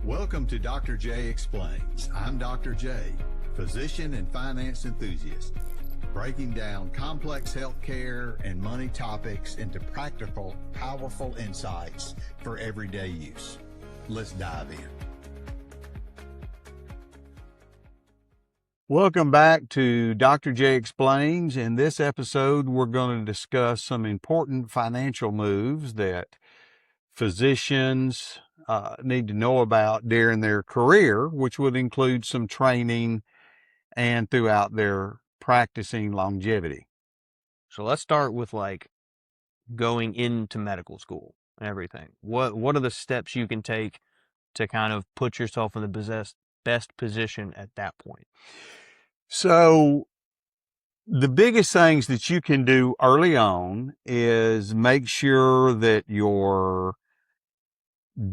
Welcome to Dr. J Explains. I'm Dr. J, physician and finance enthusiast, breaking down complex healthcare and money topics into practical, powerful insights for everyday use. Let's dive in. Welcome back to Dr. J Explains. In this episode, we're going to discuss some important financial moves that physicians need to know about during their career, which would include some training and throughout their practicing longevity. So let's start with like going into medical school and everything. What are the steps you can take to kind of put yourself in the best position at that point? So the biggest things that you can do early on is make sure that your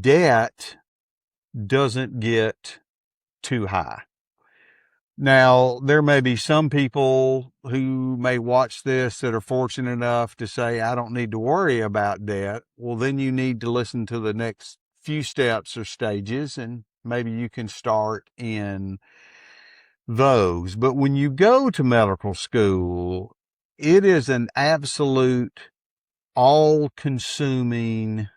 debt doesn't get too high. Now, there may be some people who may watch this that are fortunate enough to say, I don't need to worry about debt. Well, then you need to listen to the next few steps or stages, and maybe you can start in those. But when you go to medical school, it is an absolute all-consuming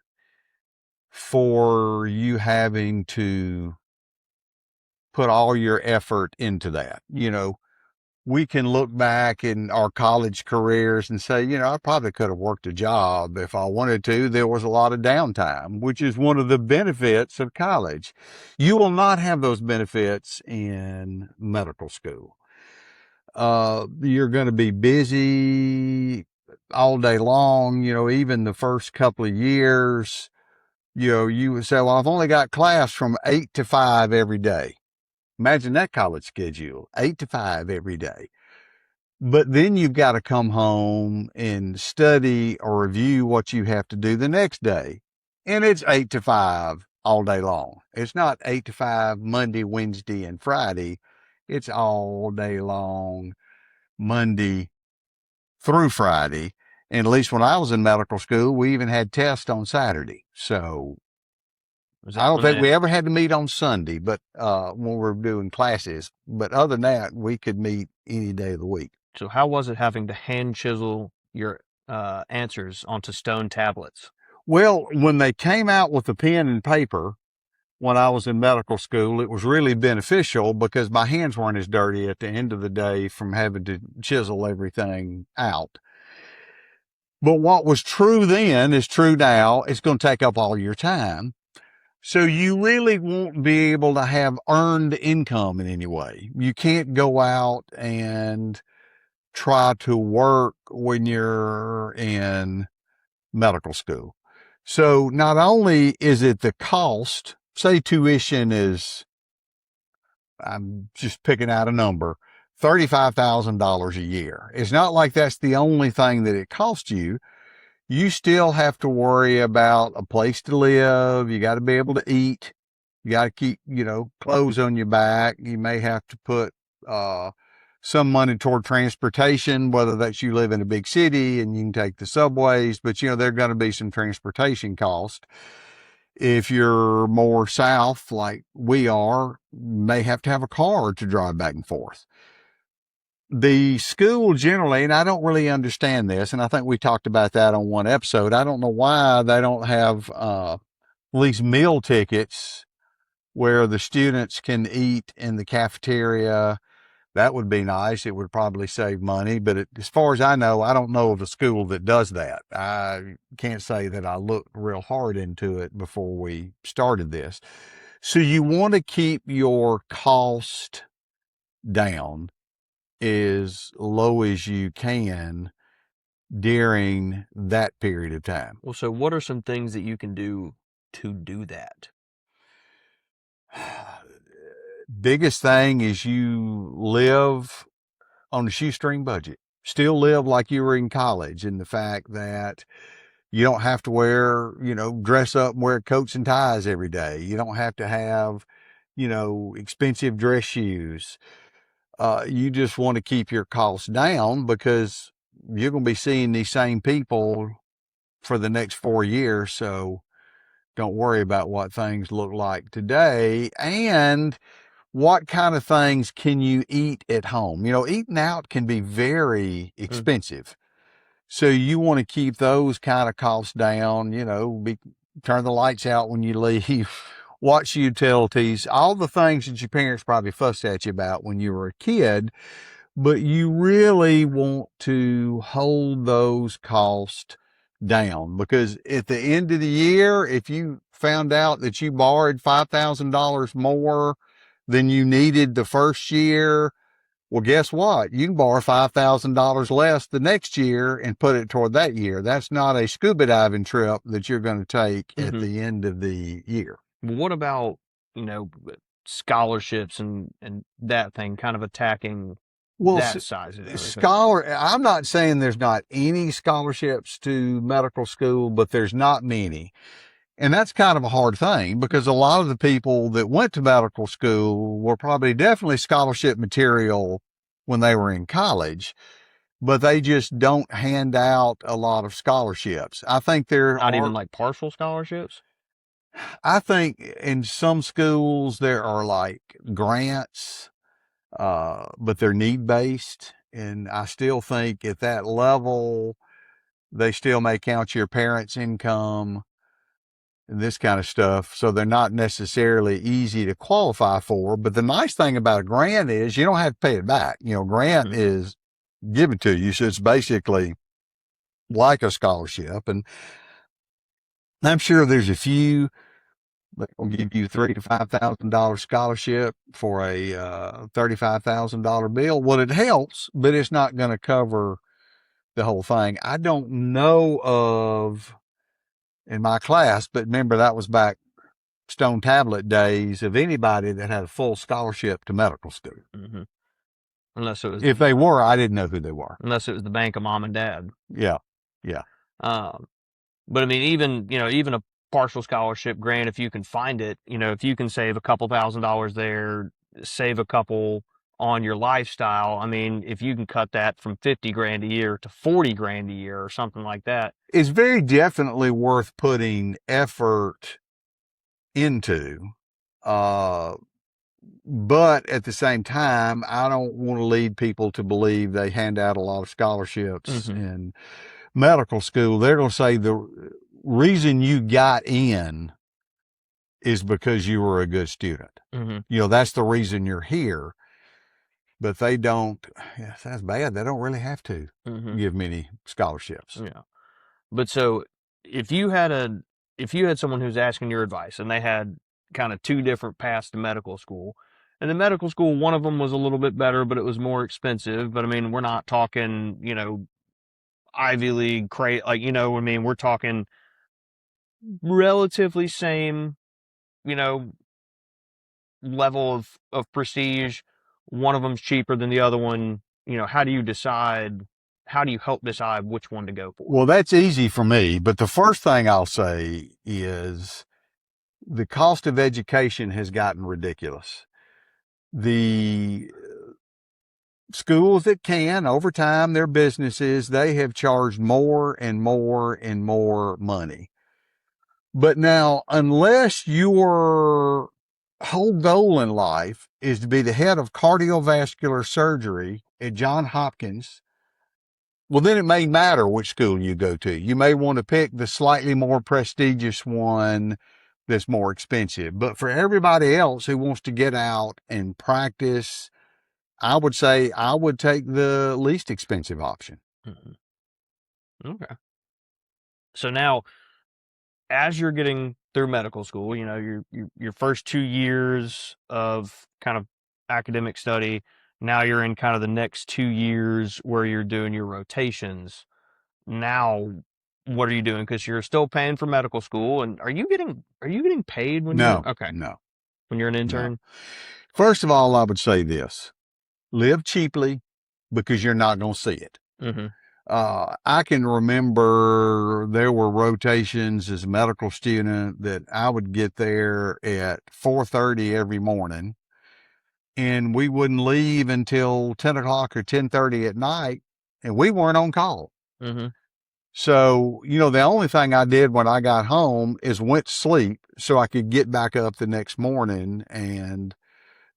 for you having to put all your effort into that. You know, we can look back in our college careers and say, you know, I probably could have worked a job if I wanted to. There was a lot of downtime, which is one of the benefits of college. You will not have those benefits in medical school. You're going to be busy all day long, you know, even the first couple of years. You know, you would say, well, I've only got class from 8 to 5 every day. Imagine that college schedule, 8 to 5 every day. But then you've got to come home and study or review what you have to do the next day. And it's 8 to 5 all day long. It's not 8 to 5 Monday, Wednesday, and Friday. It's all day long, Monday through Friday. And at least when I was in medical school, we even had tests on Saturday. So I don't think we ever had to meet on Sunday, but when we're doing classes. But other than that, we could meet any day of the week. So how was it having to hand chisel your answers onto stone tablets? Well, when they came out with the pen and paper, when I was in medical school, it was really beneficial because my hands weren't as dirty at the end of the day from having to chisel everything out. But what was true then is true now. It's going to take up all your time. So you really won't be able to have earned income in any way. You can't go out and try to work when you're in medical school. So not only is it the cost, say tuition is, I'm just picking out a number, $35,000 a year. It's not like that's the only thing that it costs you. You still have to worry about a place to live. You got to be able to eat. You got to keep, you know, clothes on your back. You may have to put some money toward transportation, whether that's you live in a big city and you can take the subways, but, you know, there are going to be some transportation costs. If you're more south, like we are, you may have to have a car to drive back and forth. The school generally, and I don't really understand this, and I think we talked about that on one episode. I don't know why they don't have at least meal tickets where the students can eat in the cafeteria. That would be nice. It would probably save money. But as far as I know, I don't know of a school that does that. I can't say that I looked real hard into it before we started this. So you want to keep your cost down as low as you can during that period of time. Well, so what are some things that you can do to do that? Biggest thing is you live on a shoestring budget. Still live like you were in college, in the fact that you don't have to wear, you know, dress up and wear coats and ties every day. You don't have to have, you know, expensive dress shoes. You just want to keep your costs down because you're going to be seeing these same people for the next 4 years. So Don't worry about what things look like today. And what kind of things can you eat at home? Eating out can be very expensive. So you want to keep those kind of costs down, turn the lights out when you leave, watch utilities, all the things that your parents probably fussed at you about when you were a kid. But you really want to hold those costs down, because at the end of the year, if you found out that you borrowed $5,000 more than you needed the first year, well, guess what? You can borrow $5,000 less the next year and put it toward that year. That's not a scuba diving trip that you're going to take at the end of the year. What about, scholarships and that thing, kind of attacking that size of everything? I'm not saying there's not any scholarships to medical school, but there's not many. And that's kind of a hard thing, because a lot of the people that went to medical school were probably definitely scholarship material when they were in college, but they just don't hand out a lot of scholarships. I think Not even like partial scholarships? I think in some schools there are like grants, but they're need-based. And I still think at that level, they still may count your parents' income and this kind of stuff. So they're not necessarily easy to qualify for. But the nice thing about a grant is you don't have to pay it back. Grant is given to you. So it's basically like a scholarship. And I'm sure there's a few that will give you $3,000 to $5,000 scholarship for a $35,000 bill. Well, it helps, but it's not going to cover the whole thing. I don't know of in my class, but remember that was back Stone Tablet days, of anybody that had a full scholarship to medical school. Unless it was, if they were, I didn't know who they were. Unless it was the bank of mom and dad. Yeah. But I mean, even a partial scholarship grant, if you can find it, if you can save a couple $1,000s there, save a couple on your lifestyle. I mean, if you can cut that from 50 grand a year to 40 grand a year or something like that, it's very definitely worth putting effort into. But at the same time, I don't want to lead people to believe they hand out a lot of scholarships in medical school. They're going to say the reason you got in is because you were a good student. That's the reason you're here. But they don't, that's bad. They don't really have to give many scholarships. Yeah. But so if you had someone who's asking your advice and they had kind of two different paths to medical school, and the medical school, one of them was a little bit better, but it was more expensive. But I mean, we're not talking, Ivy League, we're talking relatively same, level of prestige. One of them's cheaper than the other one. How do you help decide which one to go for? Well, that's easy for me. But the first thing I'll say is the cost of education has gotten ridiculous. The schools that can, over time, their businesses, they have charged more and more and more money. But now, unless your whole goal in life is to be the head of cardiovascular surgery at Johns Hopkins, well, then it may matter which school you go to. You may want to pick the slightly more prestigious one that's more expensive. But for everybody else who wants to get out and practice, I would say I would take the least expensive option. Okay. So now, as you're getting through medical school, your first 2 years of kind of academic study, now you're in kind of the next 2 years where you're doing your rotations. Now, what are you doing? Because you're still paying for medical school, and are you getting paid when No, you're okay? No. When you're an intern? No. First of all, I would say this: live cheaply, because you're not going to see it. I can remember there were rotations as a medical student that I would get there at 4:30 every morning, and we wouldn't leave until 10 o'clock or 10:30 at night, and we weren't on call. So, the only thing I did when I got home is went to sleep so I could get back up the next morning and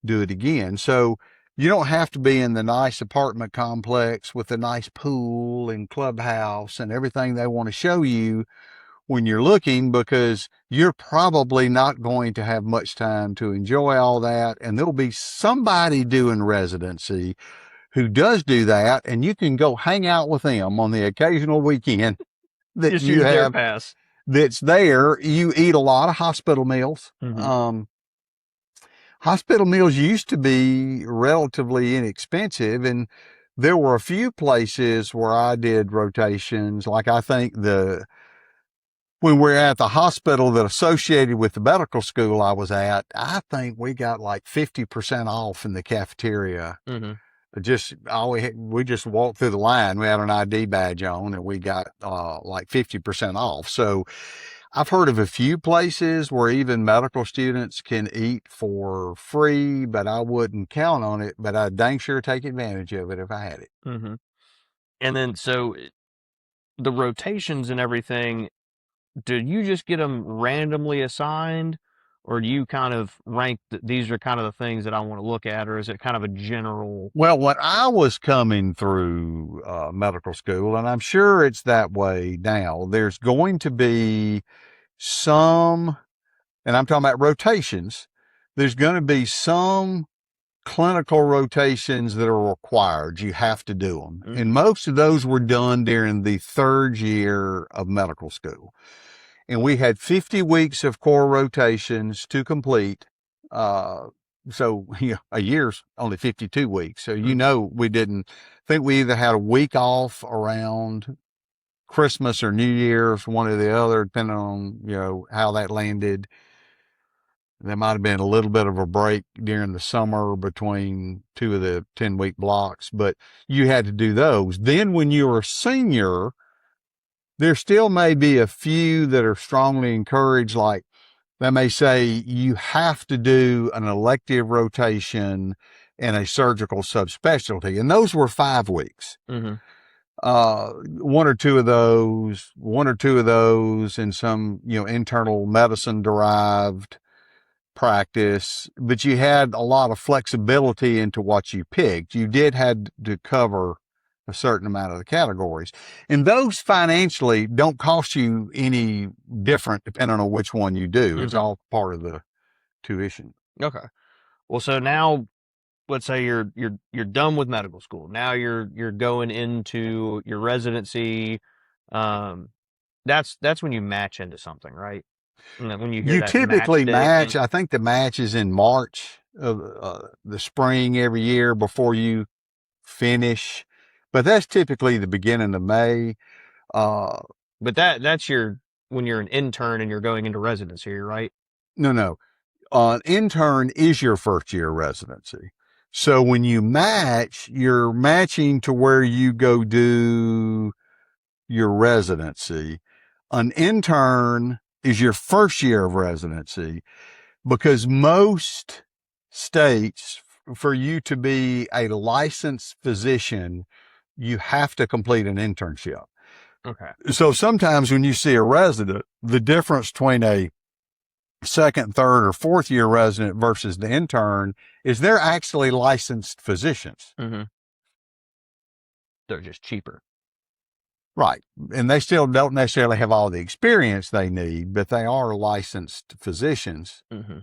do it again. So you don't have to be in the nice apartment complex with a nice pool and clubhouse and everything they want to show you when you're looking, because you're probably not going to have much time to enjoy all that. And there'll be somebody doing residency who does do that, and you can go hang out with them on the occasional weekend that Just you use their have pass. that's there. You eat a lot of hospital meals. Hospital meals used to be relatively inexpensive, and there were a few places where I did rotations. Like, I think when we're at the hospital that associated with the medical school I was at, I think we got like 50% off in the cafeteria. Mm-hmm. We just walked through the line. We had an ID badge on, and we got like 50% off. So I've heard of a few places where even medical students can eat for free, but I wouldn't count on it. But I'd dang sure take advantage of it if I had it. Mm-hmm. And then, so the rotations and everything, do you just get them randomly assigned, or do you kind of rank these are kind of the things that I want to look at, or is it kind of a general? Well, when I was coming through medical school, and I'm sure it's that way now, there's going to be some, and I'm talking about rotations, there's going to be some clinical rotations that are required. You have to do them. Mm-hmm. And most of those were done during the third year of medical school. And we had 50 weeks of core rotations to complete. So a year's only 52 weeks. So, we didn't think we either had a week off around Christmas or New Year's, one or the other, depending on, how that landed. There might have been a little bit of a break during the summer between two of the 10-week blocks, but you had to do those. Then when you were a senior, there still may be a few that are strongly encouraged, like they may say you have to do an elective rotation in a surgical subspecialty. And those were 5 weeks. Mm-hmm. One or two of those in some, internal medicine derived practice, but you had a lot of flexibility into what you picked. You did had to cover a certain amount of the categories, and those financially don't cost you any different depending on which one you do. It's all part of the tuition. Okay. Well, so now let's say you're done with medical school. Now you're going into your residency. That's when you match into something, right? When you hear You that typically match match. I think the match is in March of the spring every year before you finish, but that's typically the beginning of May. But that's when you're an intern and you're going into residency, right? No. An intern is your first year residency. So when you match, you're matching to where you go do your residency. An intern is your first year of residency, because most states, for you to be a licensed physician, you have to complete an internship. Okay. So sometimes when you see a resident, the difference between a second, third, or fourth year resident versus the intern is they're actually licensed physicians. Mm-hmm. They're just cheaper. Right. And they still don't necessarily have all the experience they need, but they are licensed physicians. Mm-hmm.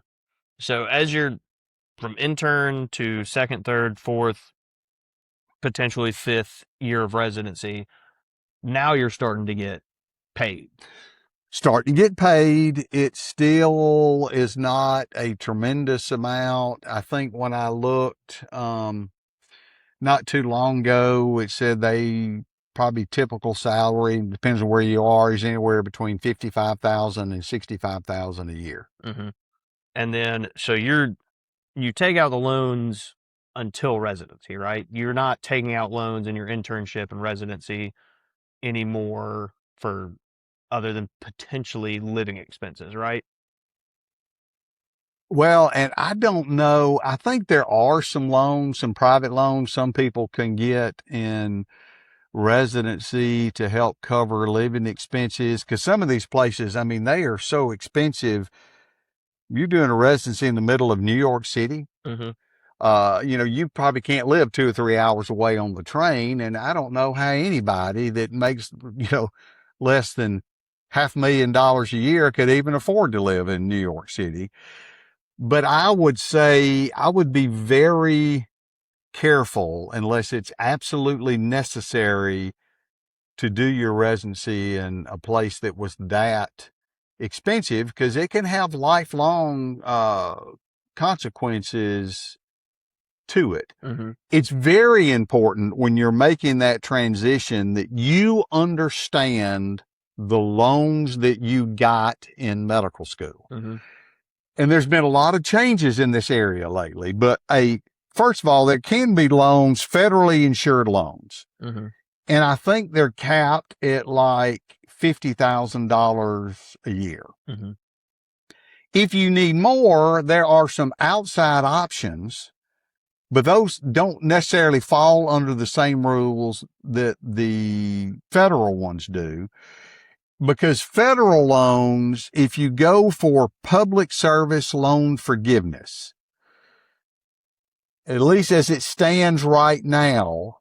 So as you're from intern to second, third, fourth, potentially fifth year of residency, now you're starting to get paid. Starting to get paid. It still is not a tremendous amount. I think when I looked not too long ago, it said they probably typical salary, depends on where you are, is anywhere between 55,000 and 65,000 a year. Mm-hmm. And then so you take out the loans until residency, right? You're not taking out loans in your internship and residency anymore for other than potentially living expenses, right? Well, and I don't know. I think there are some loans, some private loans some people can get in residency to help cover living expenses. Because some of these places, I mean, they are so expensive. You're doing a residency in the middle of New York City. Mm-hmm. You probably can't live 2 or 3 hours away on the train. And I don't know how anybody that makes, less than $500,000 a year could even afford to live in New York City. But I would say I would be very careful unless it's absolutely necessary to do your residency in a place that was that expensive, because it can have lifelong consequences to it. Mm-hmm. It's very important when you're making that transition that you understand the loans that you got in medical school. Mm-hmm. And there's been a lot of changes in this area lately, but first of all, there can be loans, federally insured loans. Mm-hmm. And I think they're capped at like $50,000 a year. Mm-hmm. If you need more, there are some outside options, but those don't necessarily fall under the same rules that the federal ones do. Because federal loans, if you go for public service loan forgiveness, at least as it stands right now,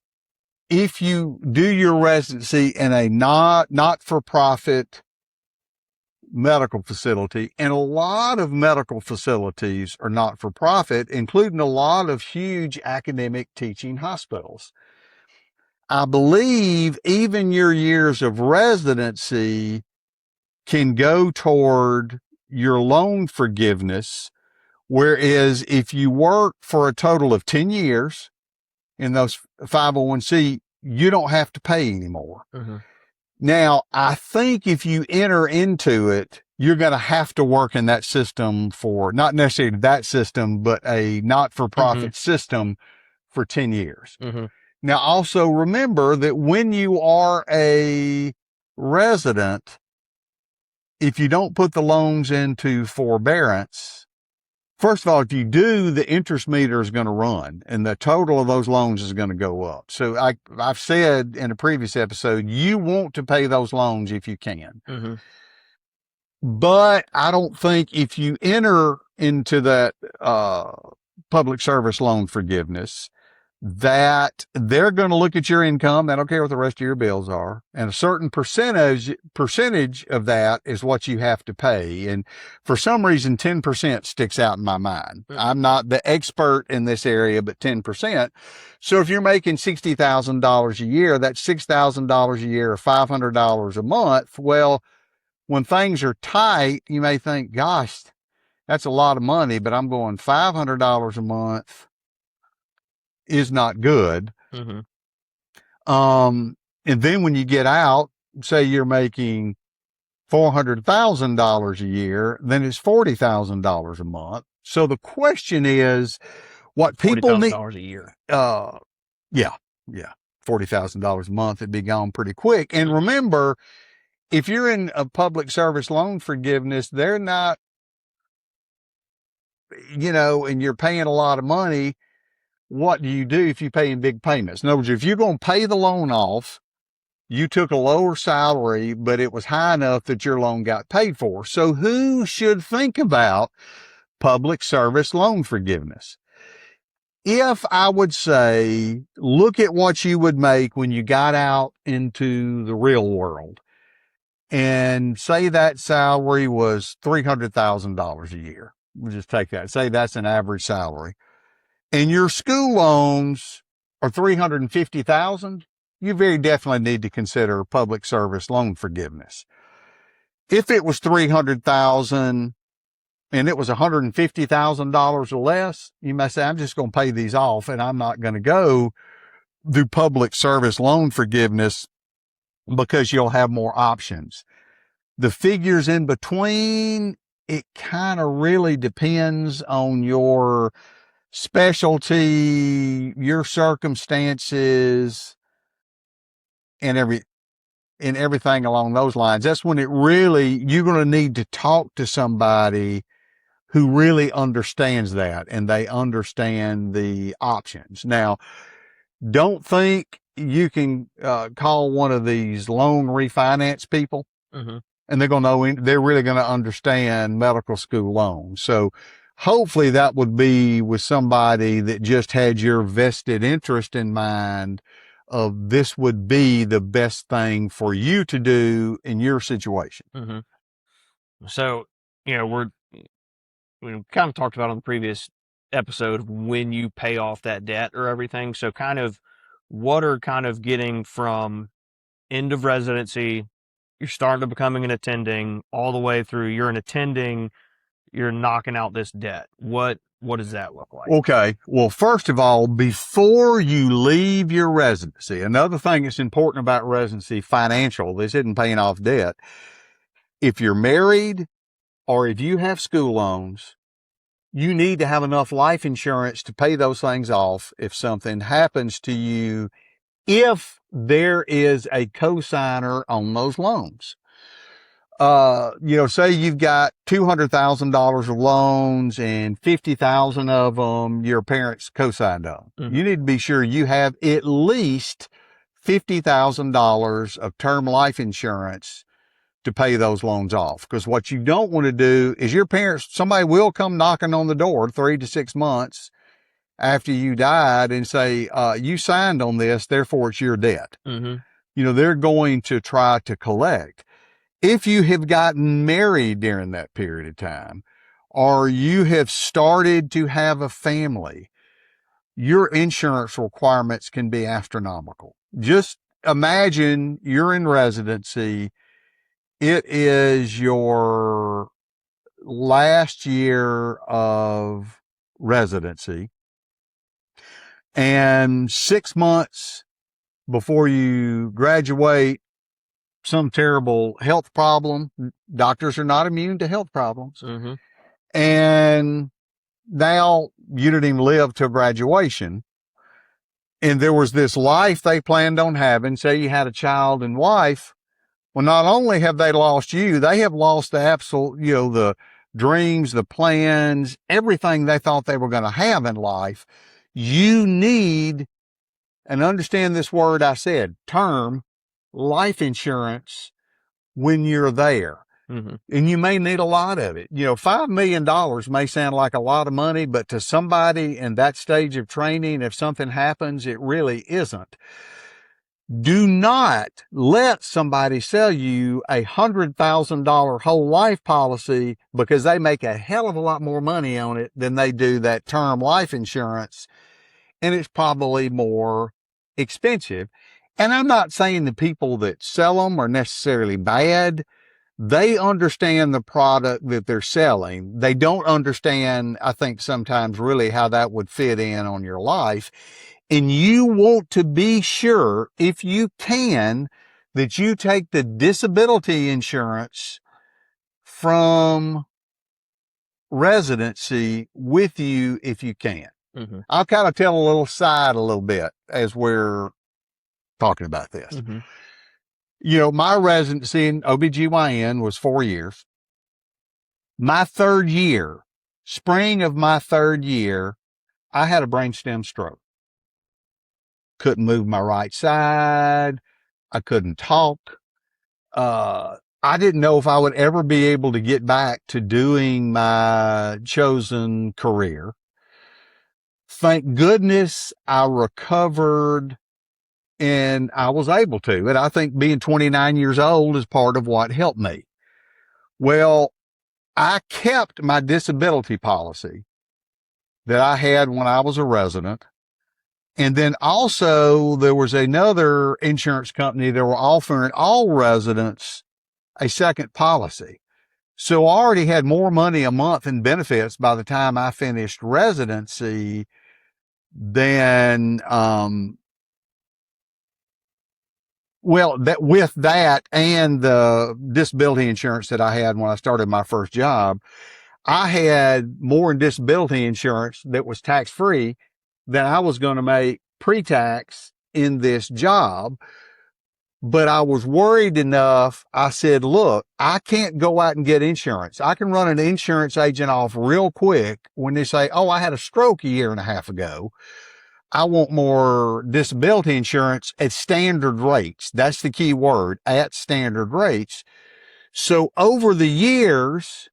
if you do your residency in a not-for-profit medical facility, and a lot of medical facilities are not-for-profit, including a lot of huge academic teaching hospitals, I believe even your years of residency can go toward your loan forgiveness. Whereas if you work for a total of 10 years in those 501c, you don't have to pay anymore. Mm-hmm. Now, I think if you enter into it, you're going to have to work in that system for, not necessarily that system, but a not-for-profit system for 10 years. Mm-hmm. Now, also remember that when you are a resident, if you don't put the loans into forbearance, first of all, if you do, the interest meter is going to run and the total of those loans is going to go up. So I've said in a previous episode, you want to pay those loans if you can. Mm-hmm. But I don't think if you enter into that public service loan forgiveness, that they're going to look at your income. They don't care what the rest of your bills are. And a certain percentage of that is what you have to pay. And for some reason, 10% sticks out in my mind. Mm-hmm. I'm not the expert in this area, but 10%. So if you're making $60,000 a year, that's $6,000 a year or $500 a month. Well, when things are tight, you may think, gosh, that's a lot of money, but I'm going $500 a month is not good. Mm-hmm. And then when you get out, say you're making $400,000 a year, then it's $40,000 a month. So the question is, what people need $40,000 a year. Yeah. $40,000 a month, it'd be gone pretty quick. And remember, if you're in a public service loan forgiveness, they're not, and you're paying a lot of money. What do you do if you pay in big payments? In other words, if you're going to pay the loan off, you took a lower salary, but it was high enough that your loan got paid for. So who should think about public service loan forgiveness? If I would say, look at what you would make when you got out into the real world, and say that salary was $300,000 a year. We'll just take that. Say that's an average salary. And your school loans are $350,000, you very definitely need to consider public service loan forgiveness. If it was $300,000 and it was $150,000 or less, you may say, I'm just going to pay these off and I'm not going to go do public service loan forgiveness because you'll have more options. The figures in between, it kind of really depends on your specialty, your circumstances, and everything along those lines. That's when you're going to need to talk to somebody who really understands that and they understand the options. Now, don't think you can call one of these loan refinance people, Mm-hmm. and they're going to know, they're really going to understand medical school loans. So hopefully that would be with somebody that just had your vested interest in mind of this would be the best thing for you to do in your situation. Mm-hmm. So, we kind of talked about on the previous episode when you pay off that debt or everything. So kind of what are kind of getting from end of residency, you're starting to becoming an attending all the way through you're an attending, you're knocking out this debt. What does that look like? Okay. Well, first of all, before you leave your residency, another thing that's important about residency, financial, this isn't paying off debt. If you're married or if you have school loans, you need to have enough life insurance to pay those things off if something happens to you, if there is a cosigner on those loans. Say you've got $200,000 of loans and 50,000 of them your parents co-signed on. Mhm. You need to be sure you have at least $50,000 of term life insurance to pay those loans off. Because what you don't want to do is somebody will come knocking on the door 3 to 6 months after you died and say, you signed on this, therefore it's your debt. Mm-hmm. They're going to try to collect. If you have gotten married during that period of time, or you have started to have a family, your insurance requirements can be astronomical. Just imagine you're in residency. It is your last year of residency, and 6 months before you graduate, some terrible health problem. Doctors are not immune to health problems. Mm-hmm. And now you didn't even live to graduation. And there was this life they planned on having. Say you had a child and wife. Well, not only have they lost you, they have lost the absolute, the dreams, the plans, everything they thought they were going to have in life. You need, and understand this word I said, term life insurance when you're there. Mm-hmm. And you may need a lot of it. $5 million may sound like a lot of money, but to somebody in that stage of training, if something happens, it really isn't. Do not let somebody sell you $100,000 whole life policy because they make a hell of a lot more money on it than they do that term life insurance. And it's probably more expensive. And I'm not saying the people that sell them are necessarily bad. They understand the product that they're selling. They don't understand, I think, sometimes really how that would fit in on your life. And you want to be sure, if you can, that you take the disability insurance from residency with you if you can. Mm-hmm. I'll kind of tell a little side a little bit as we're talking about this. Mm-hmm. My residency in OBGYN was 4 years. My third year, spring of my third year, I had a brainstem stroke. Couldn't move my right side. I couldn't talk. I didn't know if I would ever be able to get back to doing my chosen career. Thank goodness I recovered and I was able to. And I think being 29 years old is part of what helped me. Well, I kept my disability policy that I had when I was a resident. And then also there was another insurance company that were offering all residents a second policy. So I already had more money a month in benefits by the time I finished residency than, with that and the disability insurance that I had when I started my first job, I had more in disability insurance that was tax free than I was going to make pre-tax in this job. But I was worried enough. I said, look, I can't go out and get insurance. I can run an insurance agent off real quick when they say, oh, I had a stroke a year and a half ago. I want more disability insurance at standard rates. That's the key word, at standard rates. So over the years,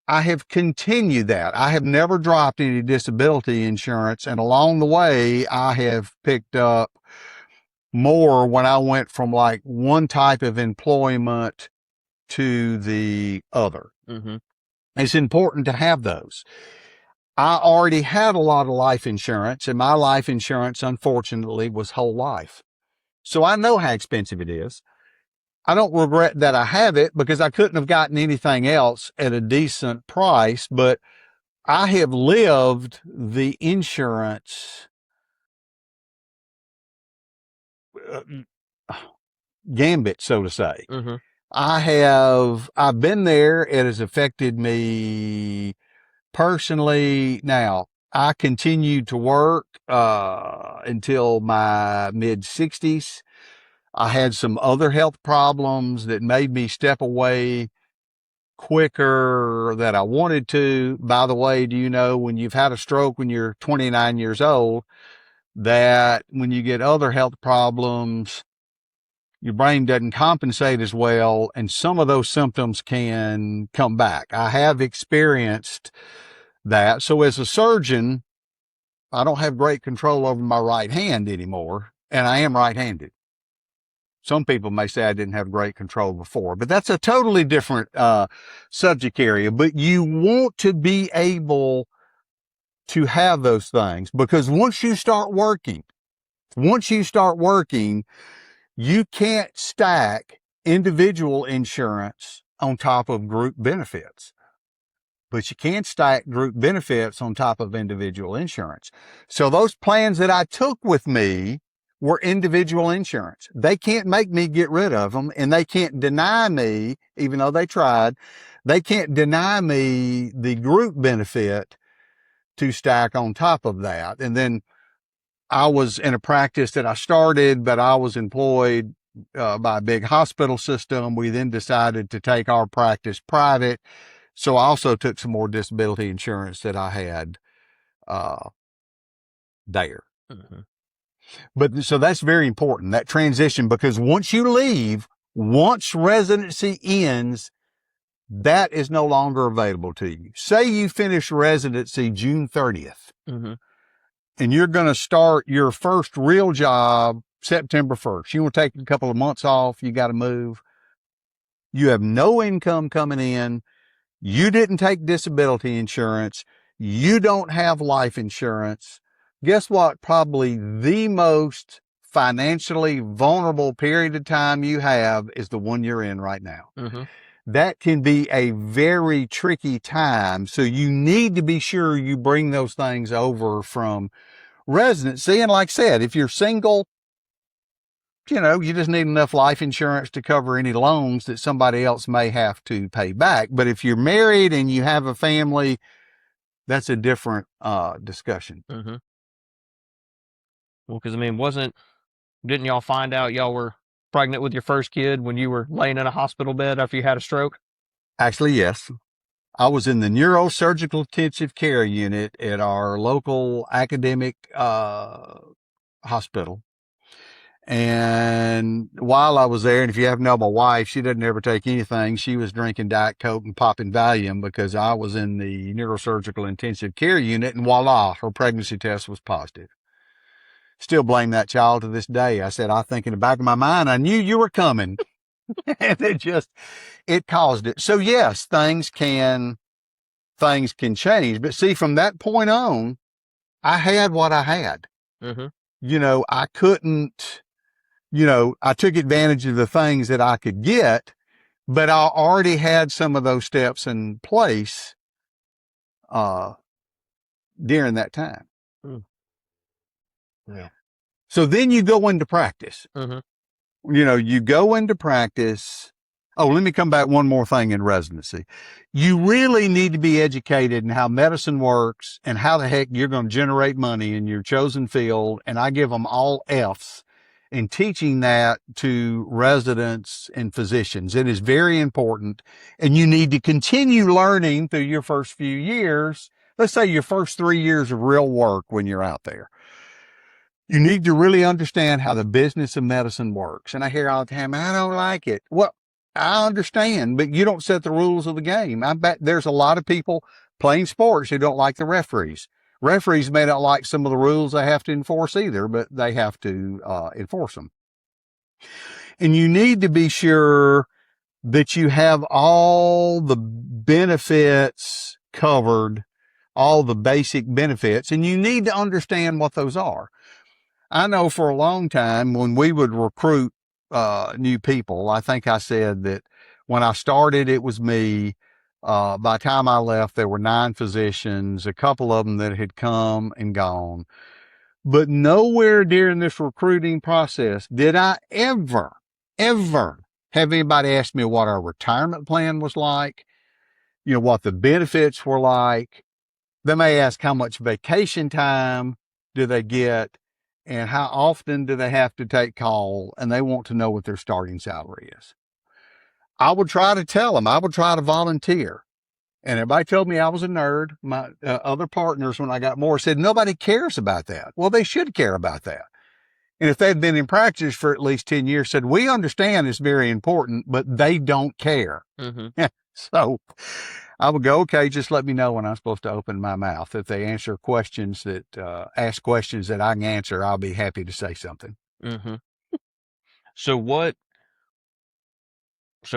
I have continued that. I have never dropped any disability insurance. And along the way, I have picked up more when I went from like one type of employment to the other. Mm-hmm. It's important to have those. I already had a lot of life insurance, and my life insurance, unfortunately, was whole life. So I know how expensive it is. I don't regret that I have it because I couldn't have gotten anything else at a decent price, but I have lived the insurance gambit, so to say. Mm-hmm. I've been there. It has affected me personally. Now, I continued to work until my mid 60s. I had some other health problems that made me step away quicker than I wanted to. By the way, do you know when you've had a stroke when you're 29 years old, that when you get other health problems, your brain doesn't compensate as well, and some of those symptoms can come back. I have experienced that. So as a surgeon, I don't have great control over my right hand anymore, and I am right-handed. Some people may say I didn't have great control before, but that's a totally different subject area. But you want to be able to have those things, because once you start working, you can't stack individual insurance on top of group benefits, but you can stack group benefits on top of individual insurance. So those plans that I took with me were individual insurance. They can't make me get rid of them, and they can't deny me, even though they tried, they can't deny me the group benefit to stack on top of that. And then I was in a practice that I started, but I was employed by a big hospital system. We then decided to take our practice private. So I also took some more disability insurance that I had there. Mm-hmm. But so that's very important, that transition, because once you leave, once residency ends, that is no longer available to you. Say you finish residency June 30th, Mm-hmm. and you're going to start your first real job September 1st. You want to take a couple of months off. You got to move. You have no income coming in. You didn't take disability insurance. You don't have life insurance. Guess what? Probably the most financially vulnerable period of time you have is the one you're in right now. Mm-hmm. That can be a very tricky time. So you need to be sure you bring those things over from residency. And like I said, if you're single, you just need enough life insurance to cover any loans that somebody else may have to pay back. But if you're married and you have a family, that's a different discussion. Mm-hmm. Well, because didn't y'all find out y'all were pregnant with your first kid when you were laying in a hospital bed after you had a stroke? Actually, yes. I was in the neurosurgical intensive care unit at our local academic hospital. And while I was there, and if you haven't known my wife, she doesn't ever take anything. She was drinking Diet Coke and popping Valium because I was in the neurosurgical intensive care unit, and voila, her pregnancy test was positive. Still blame that child to this day. I said, I think in the back of my mind, I knew you were coming. And it caused it. So yes, things can change. But see, from that point on, I had what I had. Mm-hmm. I couldn't, I took advantage of the things that I could get, but I already had some of those steps in place, during that time. Mm. Yeah. So then you go into practice. Mm-hmm. You go into practice. Oh, let me come back one more thing in residency. You really need to be educated in how medicine works and how the heck you're going to generate money in your chosen field. And I give them all F's in teaching that to residents and physicians. It is very important. And you need to continue learning through your first few years. Let's say your first 3 years of real work when you're out there. You need to really understand how the business of medicine works. And I hear all the time, I don't like it. Well, I understand, but you don't set the rules of the game. I bet there's a lot of people playing sports who don't like the referees. Referees may not like some of the rules they have to enforce either, but they have to enforce them. And you need to be sure that you have all the benefits covered, all the basic benefits, and you need to understand what those are. I know for a long time when we would recruit new people, I think I said that when I started, it was me. By the time I left, there were 9 physicians, a couple of them that had come and gone. But nowhere during this recruiting process did I ever have anybody ask me what our retirement plan was like, what the benefits were like. They may ask how much vacation time do they get and how often do they have to take call, and they want to know what their starting salary is. I would try to tell them, I would try to volunteer. And everybody told me I was a nerd. My other partners, when I got more, said nobody cares about that. Well, they should care about that. And if they'd been in practice for at least 10 years, said, we understand it's very important, but they don't care. Mm-hmm. So I would go, okay, just let me know when I'm supposed to open my mouth. If they answer questions ask questions that I can answer, I'll be happy to say something. Mm-hmm. So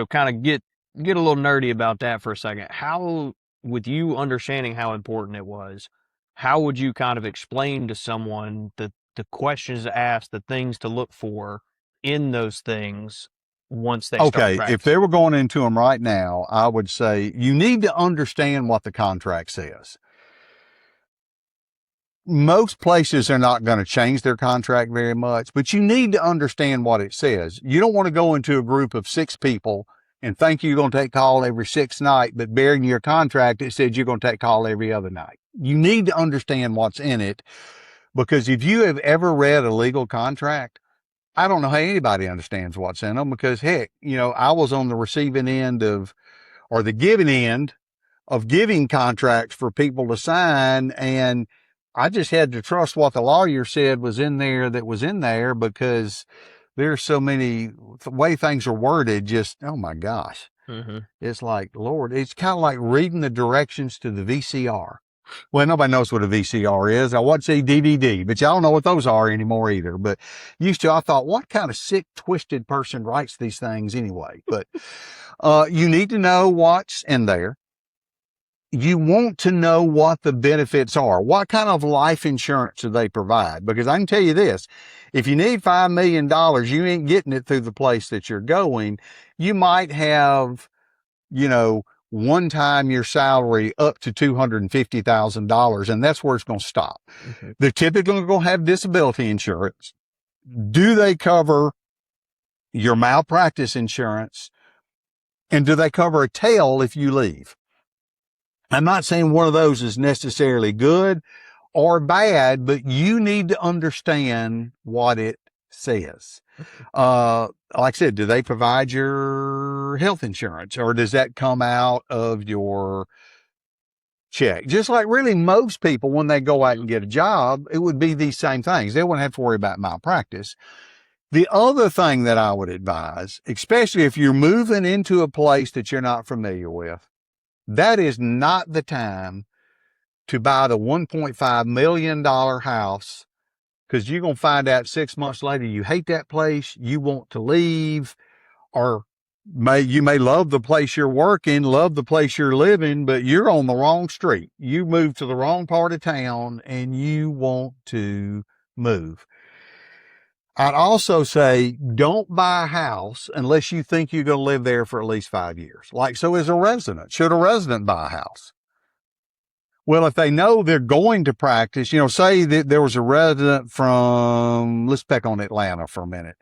kind of get a little nerdy about that for a second. How, with you understanding how important it was, how would you kind of explain to someone the questions to ask, the things to look for in those things once they start practicing? If they were going into them right now, I would say you need to understand what the contract says. Most places are not going to change their contract very much, but you need to understand what it says. You don't want to go into a group of 6 people and think you're going to take call every 6th night, but bearing your contract, it says you're going to take call every other night. You need to understand what's in it, because if you have ever read a legal contract, I don't know how anybody understands what's in them, because heck, I was on the receiving end or the giving end of giving contracts for people to sign, and I just had to trust what the lawyer said was in there because there's so many, the way things are worded, just, oh my gosh. Mm-hmm. It's like, Lord, it's kind of like reading the directions to the VCR. Well, nobody knows what a VCR is. I watch a DVD, but y'all don't know what those are anymore either. But used to, I thought, what kind of sick, twisted person writes these things anyway? But you need to know what's in there. You want to know what the benefits are. What kind of life insurance do they provide? Because I can tell you this, if you need $5 million, you ain't getting it through the place that you're going. You might have, one time your salary up to $250,000, and that's where it's going to stop. Mm-hmm. They're typically going to have disability insurance. Do they cover your malpractice insurance? And do they cover a tail if you leave? I'm not saying one of those is necessarily good or bad, but you need to understand what it says. Like I said, do they provide your health insurance, or does that come out of your check? Just like really most people, when they go out and get a job, it would be these same things. They wouldn't have to worry about malpractice. The other thing that I would advise, especially if you're moving into a place that you're not familiar with, that is not the time to buy the $1.5 million house, because you're going to find out 6 months later you hate that place, you want to leave, or you may love the place you're working, love the place you're living, but you're on the wrong street. You moved to the wrong part of town and you want to move. I'd also say don't buy a house unless you think you're going to live there for at least 5 years. Like, so as a resident, should a resident buy a house? Well, if they know they're going to practice, say that there was a resident from, let's pick on Atlanta for a minute.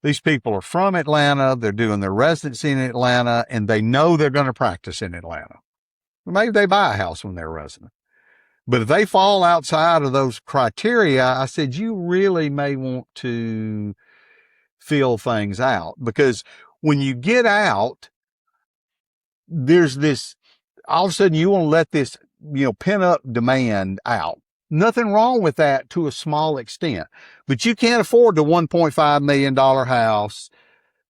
These people are from Atlanta, they're doing their residency in Atlanta, and they know they're going to practice in Atlanta. Maybe they buy a house when they're a resident. But if they fall outside of those criteria, I said, you really may want to fill things out, because when you get out, there's this, all of a sudden you want to let this, pent up demand out. Nothing wrong with that to a small extent, but you can't afford the $1.5 million house,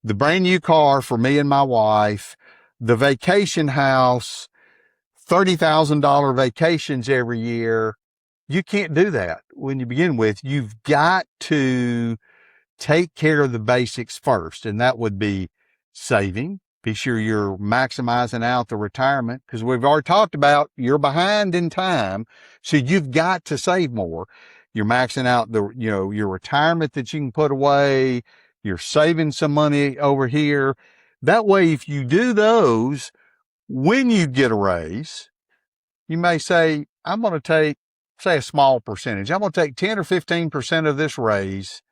the brand new car for me and my wife, the vacation house, $30,000 vacations every year. You can't do that when you begin with. You've got to take care of the basics first, and that would be saving. Be sure you're maximizing out the retirement, because we've already talked about you're behind in time. So you've got to save more. You're maxing out your retirement that you can put away. You're saving some money over here. That way, if you do those, when you get a raise, you may say, I'm going to take, say, a small percentage. I'm going to take 10 or 15% of this raise,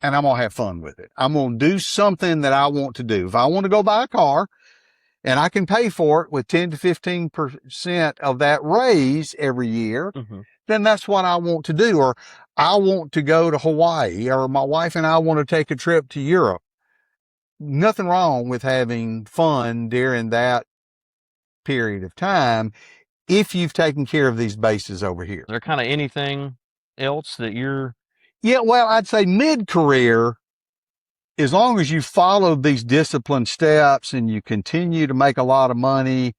and I'm going to have fun with it. I'm going to do something that I want to do. If I want to go buy a car and I can pay for it with 10 to 15% of that raise every year, then that's what I want to do. Or I want to go to Hawaii, or my wife and I want to take a trip to Europe. Nothing wrong with having fun during that period of time if you've taken care of these bases over here. Is there kind of anything else that you're... Yeah, well, I'd say mid-career, as long as you follow these disciplined steps and you continue to make a lot of money,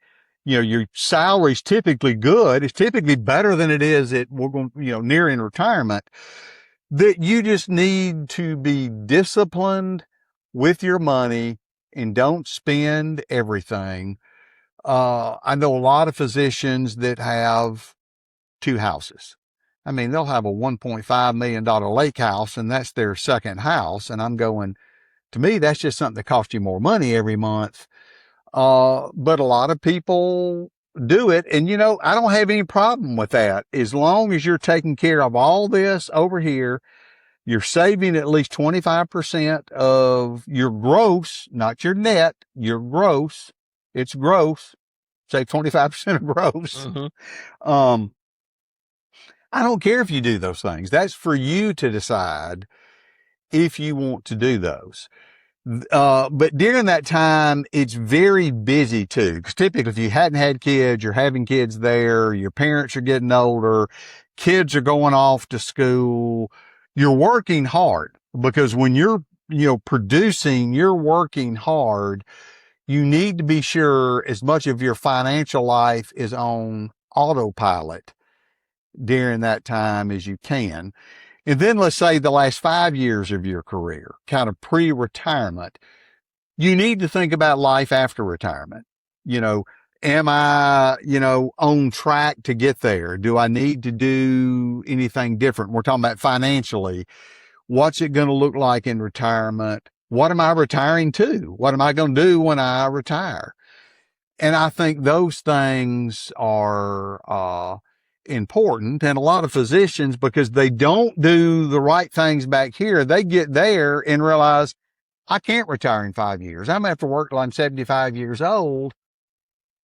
your salary's typically good. It's typically better than it is nearing retirement. That you just need to be disciplined with your money and don't spend everything. I know a lot of physicians that have 2 houses. I mean, they'll have a $1.5 million lake house, and that's their second house. And I'm going, to me, that's just something that costs you more money every month. But a lot of people do it. And, I don't have any problem with that. As long as you're taking care of all this over here, you're saving at least 25% of your gross, not your net, your gross. It's gross. Say 25% of gross. I don't care if you do those things. That's for you to decide if you want to do those. But during that time, it's very busy too. Because typically, if you hadn't had kids, you're having kids there, your parents are getting older, kids are going off to school, you're working hard. Because when you're, producing, you're working hard. You need to be sure as much of your financial life is on autopilot during that time as you can. And then let's say the last 5 years of your career, kind of pre-retirement, you need to think about life after retirement. Am I, on track to get there? Do I need to do anything different? We're talking about financially. What's it going to look like in retirement? What am I retiring to? What am I going to do when I retire? And I think those things are, important. And a lot of physicians, because they don't do the right things back here, they get there and realize, I can't retire in 5 years. I'm going to have to work till I'm 75 years old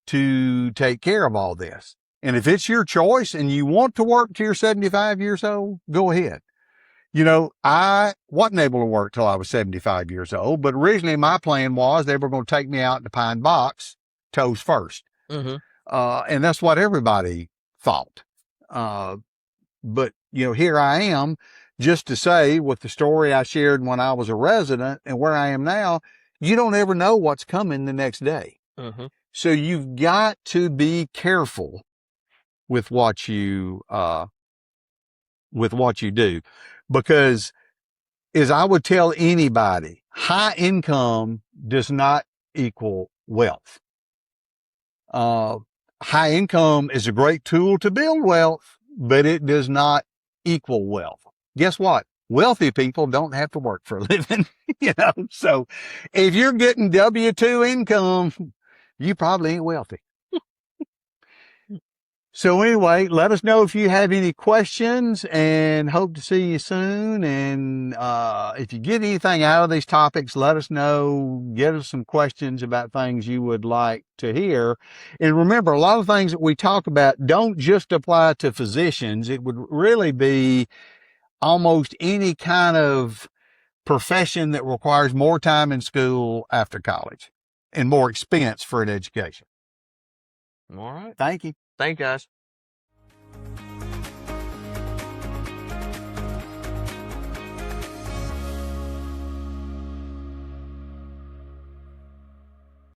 to take care of all this. And if it's your choice and you want to work till you're 75 years old, go ahead. I wasn't able to work till I was 75 years old, but originally my plan was they were going to take me out in the pine box, toes first. And that's what everybody thought. But here I am, just to say, with the story I shared when I was a resident and where I am now, you don't ever know what's coming the next day. So you've got to be careful with what you do, because as I would tell anybody, high income does not equal wealth. High income is a great tool to build wealth, but it does not equal wealth. Guess what? Wealthy people don't have to work for a living, So if you're getting W-2 income, you probably ain't wealthy. So anyway, let us know if you have any questions, and hope to see you soon. And if you get anything out of these topics, let us know. Get us some questions about things you would like to hear. And remember, a lot of things that we talk about don't just apply to physicians. It would really be almost any kind of profession that requires more time in school after college and more expense for an education. All right. Thank you. Thank you, guys.